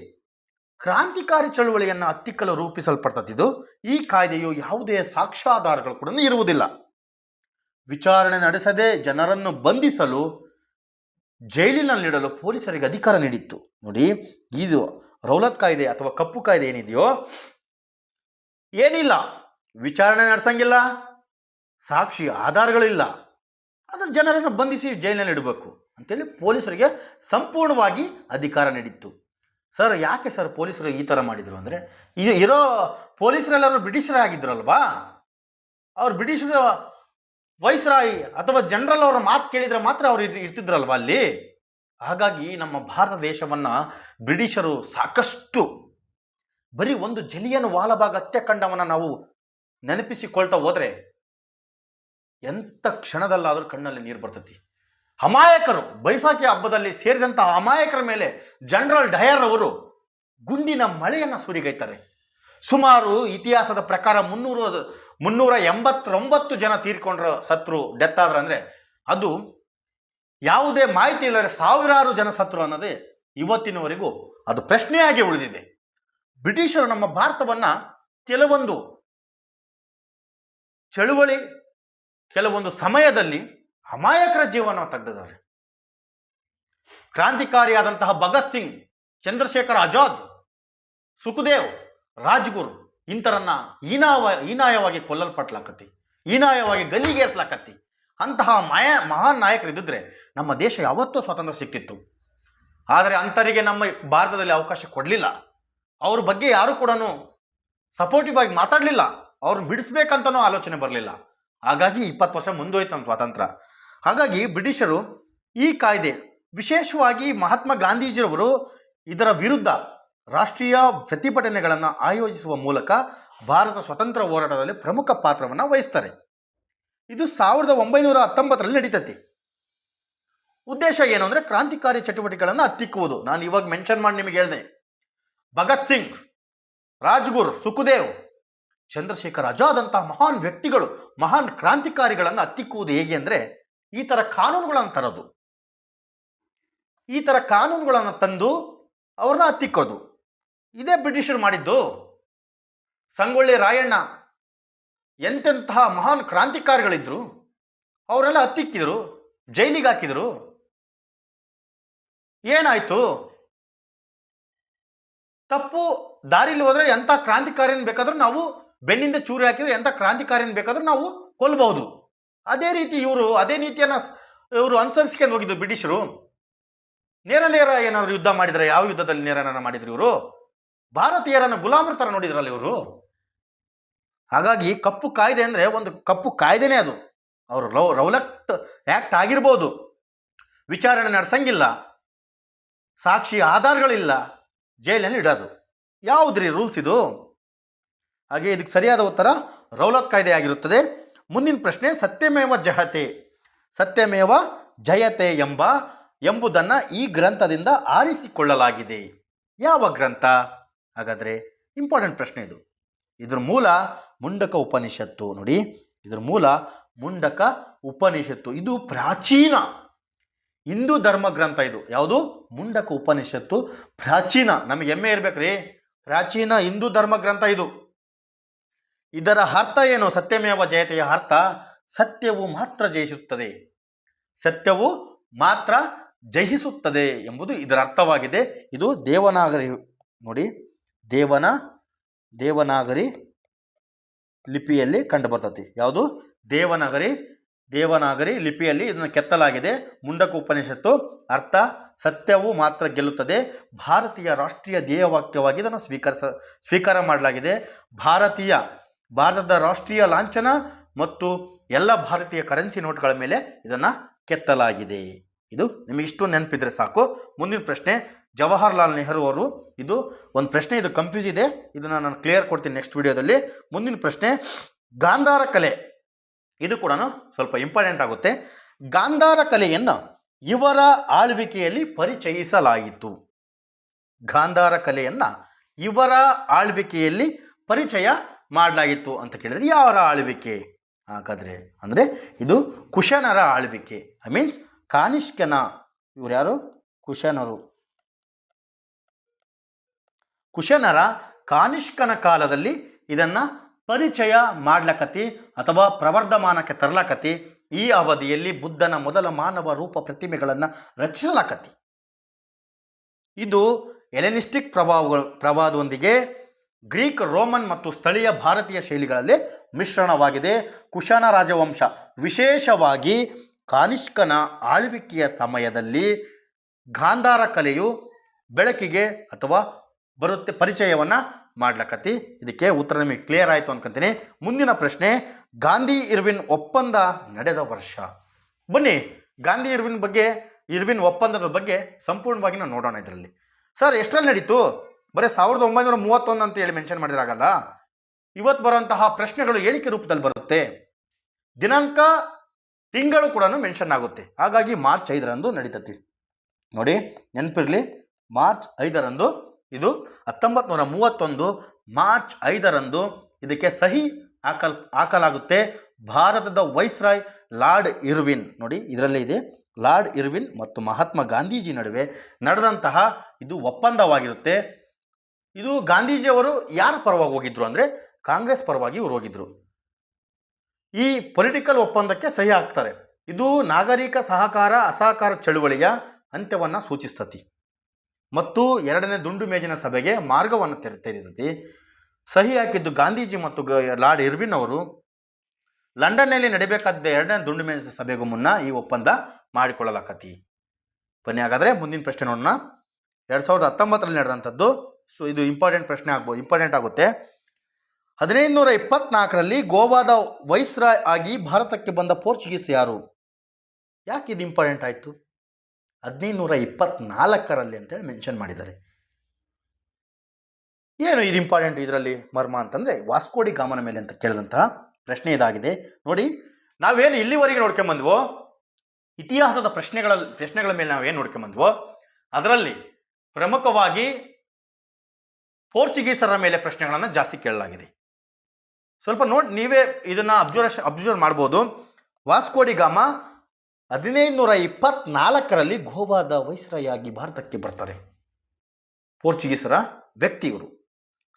ಕ್ರಾಂತಿಕಾರಿ ಚಳುವಳಿಯನ್ನು ಹತ್ತಿಕ್ಕಲು ರೂಪಿಸಲ್ಪಡ್ತದ್ದು. ಈ ಕಾಯ್ದೆಯು ಯಾವುದೇ ಸಾಕ್ಷ್ಯಾಧಾರಗಳು ಕೂಡ ಇರುವುದಿಲ್ಲ. ವಿಚಾರಣೆ ನಡೆಸದೆ ಜನರನ್ನು ಬಂಧಿಸಲು, ಜೈಲಿನಲ್ಲಿಡಲು ಪೊಲೀಸರಿಗೆ ಅಧಿಕಾರ ನೀಡಿತ್ತು. ನೋಡಿ, ಇದು ರೌಲತ್ ಕಾಯ್ದೆ ಅಥವಾ ಕಪ್ಪು ಕಾಯ್ದೆ ಏನಿದೆಯೋ ಏನಿಲ್ಲ, ವಿಚಾರಣೆ ನಡೆಸಂಗಿಲ್ಲ, ಸಾಕ್ಷಿ ಆಧಾರಗಳಿಲ್ಲ, ಆದರೆ ಜನರನ್ನು ಬಂಧಿಸಿ ಜೈಲಿನಲ್ಲಿ ಇಡಬೇಕು ಅಂತೇಳಿ ಪೊಲೀಸರಿಗೆ ಸಂಪೂರ್ಣವಾಗಿ ಅಧಿಕಾರ ನೀಡಿತ್ತು. ಸರ್ ಯಾಕೆ ಸರ್ ಪೊಲೀಸರು ಈ ಥರ ಮಾಡಿದರು ಅಂದರೆ, ಇರೋ ಪೊಲೀಸರೆಲ್ಲರೂ ಬ್ರಿಟಿಷರೇ ಆಗಿದ್ರಲ್ವಾ, ಅವ್ರು ಬ್ರಿಟಿಷರ ವೈಸ್ರಾಯಿ ಅಥವಾ ಜನರಲ್ ಅವರ ಮಾತು ಕೇಳಿದರೆ ಮಾತ್ರ ಅವ್ರು ಇರ್ತಿದ್ರಲ್ವ ಅಲ್ಲಿ. ಹಾಗಾಗಿ ನಮ್ಮ ಭಾರತ ದೇಶವನ್ನು ಬ್ರಿಟಿಷರು ಸಾಕಷ್ಟು ಬರೀ ಒಂದು ಜಲಿಯನ್ ವಾಲಾಬಾಗ್ ಹತ್ಯಾಕಾಂಡವನ್ನು ನಾವು ನೆನಪಿಸಿಕೊಳ್ತಾ ಹೋದ್ರೆ ಎಂಥ ಕ್ಷಣದಲ್ಲಾದರೂ ಕಣ್ಣಲ್ಲಿ ನೀರು ಬರ್ತೈತಿ. ಅಮಾಯಕರು ಬೈಸಾಖಿ ಹಬ್ಬದಲ್ಲಿ ಸೇರಿದಂತಹ ಅಮಾಯಕರ ಮೇಲೆ ಜನರಲ್ ಡಯರ್ ಅವರು ಗುಂಡಿನ ಮಳೆಯನ್ನು ಸುರಿಗೈತಾರೆ. ಸುಮಾರು ಇತಿಹಾಸದ ಪ್ರಕಾರ 389 ಜನ ತೀರ್ಕೊಂಡ್ರ ಸತ್ರು ಡೆತ್ ಆದ್ರ ಅಂದ್ರೆ ಅದು ಯಾವುದೇ ಮಾಹಿತಿ ಇಲ್ಲದೆ ಸಾವಿರಾರು ಜನ ಸತ್ರು ಅನ್ನೋದೇ ಇವತ್ತಿನವರೆಗೂ ಅದು ಪ್ರಶ್ನೆಯಾಗಿ ಉಳಿದಿದೆ. ಬ್ರಿಟಿಷರು ನಮ್ಮ ಭಾರತವನ್ನ ಕೆಲವೊಂದು ಚಳುವಳಿ ಕೆಲವೊಂದು ಸಮಯದಲ್ಲಿ ಅಮಾಯಕರ ಜೀವನ ತೆಗೆದಿದ್ದಾರೆ. ಕ್ರಾಂತಿಕಾರಿಯಾದಂತಹ ಭಗತ್ ಸಿಂಗ್, ಚಂದ್ರಶೇಖರ್ ಆಜಾದ್, ಸುಖದೇವ್, ರಾಜ್ಗುರು ಇಂಥರನ್ನ ಹೀನಾಯವಾಗಿ ಕೊಲ್ಲಲ್ಪಟ್ಲಾಕತ್ತಿ, ಹೀನಾಯವಾಗಿ ಗಲ್ಲಿಗೇರಿಸ್ಲಾಕತ್ತಿ. ಅಂತಹ ಮಹಾನ್ ನಾಯಕರು ಇದ್ದಿದ್ರೆ ನಮ್ಮ ದೇಶ ಯಾವತ್ತೂ ಸ್ವಾತಂತ್ರ್ಯ ಸಿಕ್ತಿತ್ತು. ಆದರೆ ಅಂಥವರಿಗೆ ನಮ್ಮ ಭಾರತದಲ್ಲಿ ಅವಕಾಶ ಕೊಡಲಿಲ್ಲ. ಅವ್ರ ಬಗ್ಗೆ ಯಾರು ಕೂಡ ಸಪೋರ್ಟಿವ್ ಆಗಿ ಮಾತಾಡಲಿಲ್ಲ. ಅವ್ರನ್ನ ಬಿಡಿಸ್ಬೇಕಂತನೂ ಆಲೋಚನೆ ಬರಲಿಲ್ಲ. ಹಾಗಾಗಿ 20 ವರ್ಷ ಮುಂದೋಯ್ತು ನಮ್ಮ ಸ್ವಾತಂತ್ರ್ಯ. ಹಾಗಾಗಿ ಬ್ರಿಟಿಷರು ಈ ಕಾಯ್ದೆ, ವಿಶೇಷವಾಗಿ ಮಹಾತ್ಮ ಗಾಂಧೀಜಿಯವರು ಇದರ ವಿರುದ್ಧ ರಾಷ್ಟ್ರೀಯ ಪ್ರತಿಭಟನೆಗಳನ್ನು ಆಯೋಜಿಸುವ ಮೂಲಕ ಭಾರತ ಸ್ವತಂತ್ರ ಹೋರಾಟದಲ್ಲಿ ಪ್ರಮುಖ ಪಾತ್ರವನ್ನು ವಹಿಸ್ತಾರೆ. ಇದು 1919ರಲ್ಲಿ ನಡೀತೈತಿ. ಉದ್ದೇಶ ಏನು ಅಂದರೆ ಕ್ರಾಂತಿಕಾರಿ ಚಟುವಟಿಕೆಗಳನ್ನು ಹತ್ತಿಕ್ಕುವುದು. ನಾನು ಇವಾಗ ಮೆನ್ಷನ್ ಮಾಡಿ ನಿಮಗೆ ಹೇಳಿದೆ. ಭಗತ್ ಸಿಂಗ್, ರಾಜ್ಗುರು, ಸುಖದೇವ್, ಚಂದ್ರಶೇಖರ್ ಆಜಾದ್ ಅಂತಹ ಮಹಾನ್ ವ್ಯಕ್ತಿಗಳು, ಮಹಾನ್ ಕ್ರಾಂತಿಕಾರಿಗಳನ್ನು ಹತ್ತಿಕ್ಕುವುದು ಹೇಗೆ ಅಂದರೆ ಈ ಥರ ಕಾನೂನುಗಳನ್ನು ತರೋದು, ಈ ಥರ ಕಾನೂನುಗಳನ್ನು ತಂದು ಅವ್ರನ್ನ ಹತ್ತಿಕ್ಕೋದು. ಇದೇ ಬ್ರಿಟಿಷರು ಮಾಡಿದ್ದು. ಸಂಗೊಳ್ಳಿ ರಾಯಣ್ಣ ಎಂತೆಂತಹ ಮಹಾನ್ ಕ್ರಾಂತಿಕಾರಿಗಳಿದ್ರು, ಅವರೆಲ್ಲ ಹತ್ತಿಕ್ಕಿದ್ರು, ಜೈಲಿಗೆ ಹಾಕಿದ್ರು. ಏನಾಯ್ತು? ತಪ್ಪು ದಾರಿಲಿ ಹೋದ್ರೆ ಎಂಥ ಕ್ರಾಂತಿಕಾರಿಯನ್ನು ಬೇಕಾದ್ರೂ ನಾವು ಬೆನ್ನಿಂದ ಚೂರಿ ಹಾಕಿದ್ರೆ ಎಂಥ ಕ್ರಾಂತಿಕಾರಿಯನ್ನು ಬೇಕಾದ್ರೂ ನಾವು ಕೊಲ್ಲಬಹುದು. ಅದೇ ರೀತಿ ಅದೇ ನೀತಿಯನ್ನು ಇವರು ಅನುಸರಿಸ್ಕೊಂಡು ಹೋಗಿದ್ದು ಬ್ರಿಟಿಷರು. ನೇರ ಏನಾದ್ರು ಯುದ್ಧ ಮಾಡಿದ್ರೆ, ಯಾವ ಯುದ್ಧದಲ್ಲಿ ನೇರನ ಮಾಡಿದ್ರು ಇವರು? ಭಾರತೀಯರನ್ನು ಗುಲಾಮರ ಥರ ನೋಡಿದ್ರಲ್ಲ ಇವರು. ಹಾಗಾಗಿ ಕಪ್ಪು ಕಾಯ್ದೆ ಅಂದರೆ ಒಂದು ಕಪ್ಪು ಕಾಯ್ದೆನೇ ಅದು. ಅವರು ರೌಲಟ್ ಆ್ಯಕ್ಟ್ ಆಗಿರ್ಬೋದು, ವಿಚಾರಣೆ ನಡೆಸಂಗಿಲ್ಲ, ಸಾಕ್ಷಿ ಆಧಾರಗಳಿಲ್ಲ, ಜೈಲಲ್ಲಿ ಇಡೋದು. ಯಾವುದ್ರಿ ರೂಲ್ಸ್ ಇದು? ಹಾಗೆ ಇದಕ್ಕೆ ಸರಿಯಾದ ಉತ್ತರ ರೌಲತ್ ಕಾಯ್ದೆ ಆಗಿರುತ್ತದೆ. ಮುಂದಿನ ಪ್ರಶ್ನೆ, ಸತ್ಯಮೇವ ಜಯತೆ, ಸತ್ಯಮೇವ ಜಯತೆ ಎಂಬುದನ್ನು ಈ ಗ್ರಂಥದಿಂದ ಆರಿಸಿಕೊಳ್ಳಲಾಗಿದೆ. ಯಾವ ಗ್ರಂಥ? ಹಾಗಾದರೆ ಇಂಪಾರ್ಟೆಂಟ್ ಪ್ರಶ್ನೆ ಇದು. ಇದ್ರ ಮೂಲ ಮುಂಡಕ ಉಪನಿಷತ್ತು. ನೋಡಿ, ಇದ್ರ ಮೂಲ ಮುಂಡಕ ಉಪನಿಷತ್ತು. ಇದು ಪ್ರಾಚೀನ ಹಿಂದೂ ಧರ್ಮ ಗ್ರಂಥ. ಇದು ಯಾವುದು? ಮುಂಡಕ ಉಪನಿಷತ್ತು. ಪ್ರಾಚೀನ, ನಮಗೆ ಹೆಮ್ಮೆ ಇರ್ಬೇಕ್ರಿ, ಪ್ರಾಚೀನ ಹಿಂದೂ ಧರ್ಮ ಗ್ರಂಥ ಇದು. ಇದರ ಅರ್ಥ ಏನು? ಸತ್ಯಮೇವ ಜಯತೆಯ ಅರ್ಥ ಸತ್ಯವು ಮಾತ್ರ ಜಯಿಸುತ್ತದೆ, ಸತ್ಯವು ಮಾತ್ರ ಜಯಿಸುತ್ತದೆ ಎಂಬುದು ಇದರ ಅರ್ಥವಾಗಿದೆ. ಇದು ದೇವನಾಗರಿ, ನೋಡಿ, ದೇವನಾಗರಿ ಲಿಪಿಯಲ್ಲಿ ಕಂಡು ಬರ್ತತಿ. ಯಾವುದು? ದೇವನಾಗರಿ ಲಿಪಿಯಲ್ಲಿ ಇದನ್ನು ಕೆತ್ತಲಾಗಿದೆ. ಮುಂಡಕ ಉಪನಿಷತ್ತು ಅರ್ಥ ಸತ್ಯವು ಮಾತ್ರ ಗೆಲ್ಲುತ್ತದೆ. ಭಾರತೀಯ ರಾಷ್ಟ್ರೀಯ ಧ್ಯೇಯವಾಕ್ಯವಾಗಿ ಇದನ್ನು ಸ್ವೀಕಾರ ಮಾಡಲಾಗಿದೆ. ಭಾರತದ ರಾಷ್ಟ್ರೀಯ ಲಾಂಛನ ಮತ್ತು ಎಲ್ಲ ಭಾರತೀಯ ಕರೆನ್ಸಿ ನೋಟ್ಗಳ ಮೇಲೆ ಇದನ್ನು ಕೆತ್ತಲಾಗಿದೆ. ಇದು ನಿಮಗಿಷ್ಟು ನೆನಪಿದ್ರೆ ಸಾಕು. ಮುಂದಿನ ಪ್ರಶ್ನೆ, ಜವಾಹರ್ಲಾಲ್ ನೆಹರು ಅವರು, ಇದು ಒಂದು ಪ್ರಶ್ನೆ, ಇದು ಕನ್ಫ್ಯೂಸ್ ಇದೆ, ಇದನ್ನು ನಾನು ಕ್ಲಿಯರ್ ಕೊಡ್ತೀನಿ ನೆಕ್ಸ್ಟ್ ವಿಡಿಯೋದಲ್ಲಿ. ಮುಂದಿನ ಪ್ರಶ್ನೆ, ಗಾಂಧಾರ ಕಲೆ, ಇದು ಕೂಡ ಸ್ವಲ್ಪ ಇಂಪಾರ್ಟೆಂಟ್ ಆಗುತ್ತೆ. ಗಾಂಧಾರ ಕಲೆಯನ್ನು ಇವರ ಆಳ್ವಿಕೆಯಲ್ಲಿ ಪರಿಚಯಿಸಲಾಯಿತು. ಗಾಂಧಾರ ಕಲೆಯನ್ನು ಇವರ ಆಳ್ವಿಕೆಯಲ್ಲಿ ಪರಿಚಯ ಮಾಡಲಾಗಿತ್ತು ಅಂತ ಕೇಳಿದ್ರೆ ಯಾರ ಆಳ್ವಿಕೆ? ಹಾಗಾದರೆ ಅಂದರೆ ಇದು ಕುಶನರ ಆಳ್ವಿಕೆ. ಐ ಮೀನ್ಸ್ ಕಾನಿಷ್ಕನ, ಇವರು ಯಾರು? ಕುಶನರ ಕಾನಿಷ್ಕನ ಕಾಲದಲ್ಲಿ ಇದನ್ನು ಪರಿಚಯ ಮಾಡ್ಲಕತಿ ಅಥವಾ ಪ್ರವರ್ಧಮಾನಕ್ಕೆ ತರ್ಲಕತಿ. ಈ ಅವಧಿಯಲ್ಲಿ ಬುದ್ಧನ ಮೊದಲ ಮಾನವ ರೂಪ ಪ್ರತಿಮೆಗಳನ್ನು ರಚಿಸಲಾಕತಿ. ಇದು ಎಲೆನಿಸ್ಟಿಕ್ ಪ್ರಭಾವದೊಂದಿಗೆ ಗ್ರೀಕ್, ರೋಮನ್ ಮತ್ತು ಸ್ಥಳೀಯ ಭಾರತೀಯ ಶೈಲಿಗಳಲ್ಲಿ ಮಿಶ್ರಣವಾಗಿದೆ. ಕುಶಾನ ರಾಜವಂಶ, ವಿಶೇಷವಾಗಿ ಕಾನಿಷ್ಕನ ಆಳ್ವಿಕೆಯ ಸಮಯದಲ್ಲಿ ಗಾಂಧಾರ ಕಲೆಯು ಬೆಳಕಿಗೆ ಅಥವಾ ಬರುತ್ತೆ, ಪರಿಚಯವನ್ನು ಮಾಡ್ಲಕತಿ. ಇದಕ್ಕೆ ಉತ್ತರ ನಿಮಗೆ ಕ್ಲಿಯರ್ ಆಯಿತು ಅನ್ಕೊಂತೀನಿ. ಮುಂದಿನ ಪ್ರಶ್ನೆ, ಗಾಂಧಿ ಇರ್ವಿನ್ ಒಪ್ಪಂದ ನಡೆದ ವರ್ಷ. ಬನ್ನಿ, ಗಾಂಧಿ ಇರ್ವಿನ್ ಒಪ್ಪಂದದ ಬಗ್ಗೆ ಸಂಪೂರ್ಣವಾಗಿ ನಾವು ನೋಡೋಣ. ಇದರಲ್ಲಿ ಸರ್ ಎಷ್ಟರಲ್ಲಿ ನಡೀತು? ಬರೀ 1931 ಅಂತ ಹೇಳಿ ಮೆನ್ಷನ್ ಮಾಡಿದ್ರಾಗಲ್ಲ. ಇವತ್ತು ಬರುವಂತಹ ಪ್ರಶ್ನೆಗಳು ಹೇಳಿಕೆ ರೂಪದಲ್ಲಿ ಬರುತ್ತೆ. ದಿನಾಂಕ ತಿಂಗಳು ಕೂಡ ಮೆನ್ಷನ್ ಆಗುತ್ತೆ. ಹಾಗಾಗಿ ಮಾರ್ಚ್ 5ರಂದು ನಡೀತತಿ. ನೋಡಿ, ನೆನಪಿರಲಿ, ಮಾರ್ಚ್ 5ರಂದು ಇದು 1931 ಮಾರ್ಚ್ 5ರಂದು ಇದಕ್ಕೆ ಸಹಿ ಹಾಕಲಾಗುತ್ತೆ. ಭಾರತದ ವೈಸ್ರಾಯ್ ಲಾರ್ಡ್ ಇರ್ವಿನ್, ನೋಡಿ ಇದರಲ್ಲೇ ಇದೆ, ಲಾರ್ಡ್ ಇರ್ವಿನ್ ಮತ್ತು ಮಹಾತ್ಮ ಗಾಂಧೀಜಿ ನಡುವೆ ನಡೆದಂತಹ ಇದು ಒಪ್ಪಂದವಾಗಿರುತ್ತೆ. ಇದು ಗಾಂಧೀಜಿಯವರು ಯಾರ ಪರವಾಗಿ ಹೋಗಿದ್ರು ಅಂದರೆ ಕಾಂಗ್ರೆಸ್ ಪರವಾಗಿ ಇವರು ಹೋಗಿದ್ರು. ಈ ಪೊಲಿಟಿಕಲ್ ಒಪ್ಪಂದಕ್ಕೆ ಸಹಿ ಹಾಕ್ತಾರೆ. ಇದು ನಾಗರಿಕ ಸಹಕಾರ ಅಸಹಕಾರ ಚಳುವಳಿಯ ಅಂತ್ಯವನ್ನು ಸೂಚಿಸ್ತತಿ ಮತ್ತು ಎರಡನೇ ದುಂಡು ಮೇಜಿನ ಸಭೆಗೆ ಮಾರ್ಗವನ್ನು ತೆರೀತತಿ. ಸಹಿ ಹಾಕಿದ್ದು ಗಾಂಧೀಜಿ ಮತ್ತು ಲಾರ್ಡ್ ಇರ್ವಿನ್ ಅವರು ಲಂಡನ್ನಲ್ಲಿ ನಡೀಬೇಕಾದ ಎರಡನೇ ದುಂಡು ಮೇಜಿನ ಸಭೆಗೂ ಮುನ್ನ ಈ ಒಪ್ಪಂದ ಮಾಡಿಕೊಳ್ಳಲಾಕತಿ. ಬನ್ನಿ ಹಾಗಾದರೆ ಮುಂದಿನ ಪ್ರಶ್ನೆ ನೋಡೋಣ. 2019ರಲ್ಲಿ ನಡೆದಂಥದ್ದು. ಸೊ ಇದು ಇಂಪಾರ್ಟೆಂಟ್ ಆಗುತ್ತೆ. 1524ರಲ್ಲಿ ಗೋವಾದ ವೈಸ್ರಾಯ್ ಆಗಿ ಭಾರತಕ್ಕೆ ಬಂದ ಪೋರ್ಚುಗೀಸ್ ಯಾರು? ಯಾಕೆ ಇದು ಇಂಪಾರ್ಟೆಂಟ್ ಆಯಿತು? 1524ರಲ್ಲಿ ಅಂತೇಳಿ ಮೆನ್ಷನ್ ಮಾಡಿದ್ದಾರೆ. ಏನು ಇದು ಇಂಪಾರ್ಟೆಂಟ್ ಇದರಲ್ಲಿ ಮರ್ಮ ಅಂತಂದರೆ ವಾಸ್ಕೋಡಿ ಗಾಮನ ಮೇಲೆ ಅಂತ ಕೇಳಿದಂತಹ ಪ್ರಶ್ನೆ ಇದಾಗಿದೆ. ನೋಡಿ, ನಾವೇನು ಇಲ್ಲಿವರೆಗೆ ನೋಡ್ಕೊಂಬಂದ್ವೋ ಇತಿಹಾಸದ ಪ್ರಶ್ನೆಗಳ ಮೇಲೆ ನಾವೇನು ನೋಡ್ಕೊಂಬಂದ್ವೋ ಅದರಲ್ಲಿ ಪ್ರಮುಖವಾಗಿ ಪೋರ್ಚುಗೀಸರ ಮೇಲೆ ಪ್ರಶ್ನೆಗಳನ್ನು ಜಾಸ್ತಿ ಕೇಳಲಾಗಿದೆ. ಸ್ವಲ್ಪ ನೋಡಿ, ನೀವೇ ಇದನ್ನು ಅಬ್ಸರ್ವ್ ಮಾಡ್ಬೋದು. ವಾಸ್ಕೋಡಿ ಗಾಮ 1524ರಲ್ಲಿ ಗೋವಾದ ವೈಸ್ರಾಯ್ ಆಗಿ ಭಾರತಕ್ಕೆ ಬರ್ತಾರೆ. ಪೋರ್ಚುಗೀಸರ ವ್ಯಕ್ತಿ ಇವರು,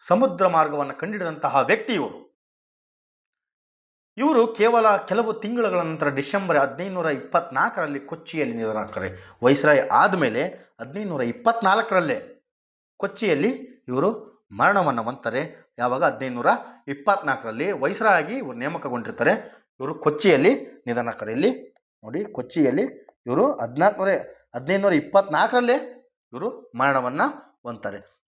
ಸಮುದ್ರ ಮಾರ್ಗವನ್ನು ಕಂಡಿಡಿದಂತಹ ವ್ಯಕ್ತಿ ಇವರು. ಇವರು ಕೇವಲ ಕೆಲವು ತಿಂಗಳುಗಳ ನಂತರ ಡಿಸೆಂಬರ್ 1524ರಲ್ಲಿ ಕೊಚ್ಚಿಯಲ್ಲಿ ನಿಧನರಾಗ್ತಾರೆ. ವೈಸ್ರಾಯ್ ಆದಮೇಲೆ 1524ರಲ್ಲೇ ಕೊಚ್ಚಿಯಲ್ಲಿ ಇವರು ಮರಣವನ್ನು ಹೊಂದ್ತಾರೆ. ಯಾವಾಗ? 1524ರಲ್ಲಿ ವೈಸ್ರಾಯ್ ಆಗಿ ಇವರು ನೇಮಕಗೊಂಡಿರ್ತಾರೆ. ಇವರು ಕೊಚ್ಚಿಯಲ್ಲಿ ನಿಧನರಾಗ್ತಾರೆ. ಇಲ್ಲಿ ನೋಡಿ, ಕೊಚ್ಚಿಯಲ್ಲಿ ಇವರು 1524ರಲ್ಲೇ ಇವರು ಮರಣವನ್ನು ಹೊಂದ್ತಾರೆ.